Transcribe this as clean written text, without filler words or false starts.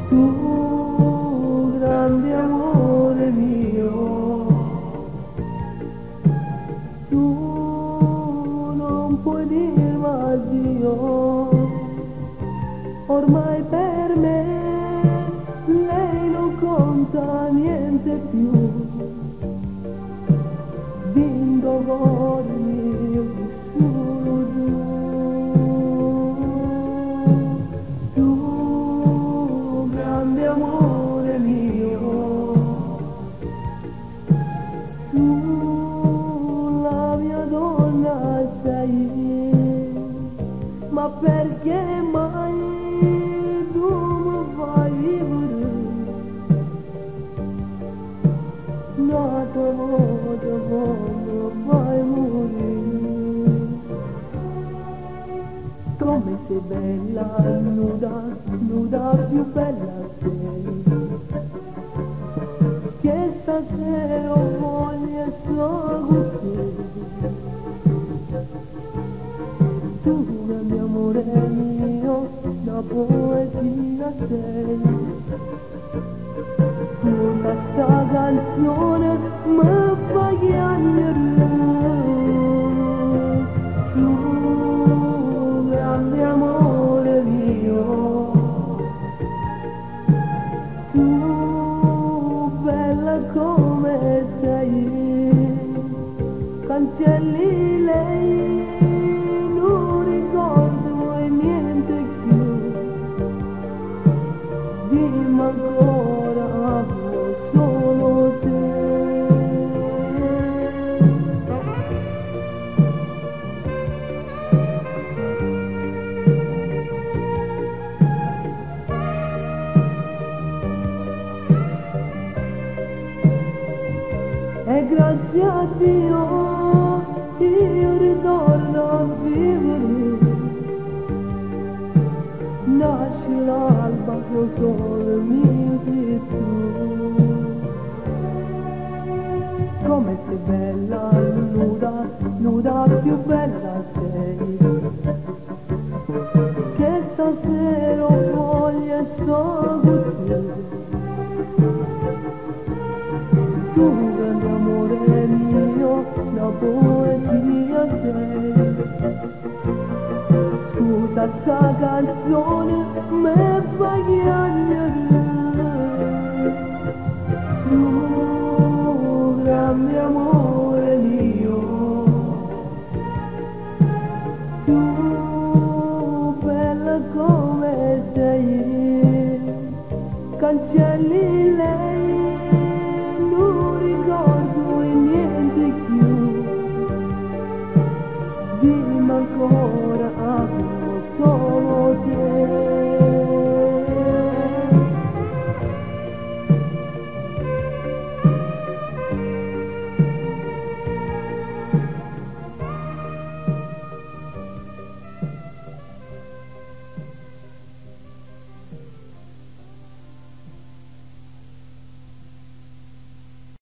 Tu grande amore mio, tu non puoi dir mai addio, ormai per me lei non conta niente più. Vinto cuore mio, solo tu grande amore mio, tu la mia donna sei, ma perché mai tu mi fai vivere? Nato modo quando vai morire, come sei bella, nuda, nuda più bella sei, che stasera ho voglia solo con te. Tu grande amore mio, una poesia sei, tutta sta canzone mi fa piangere. Tu grande amore mio, tu bella come sei, cancelli lei, non ricordo niente più, dimmi ancora solo te. E grazie a Dio io ritorno a vivere, nasce l'alba che ho solo mio di tu. Come sei bella, nuda, nuda più bella sei, che stasera ho voglia solo con te. Tu grande amore mio, una poesia sei, scusa sta canzone me fa piangere. Tu grande amore mio, tu bella come sei, cancelli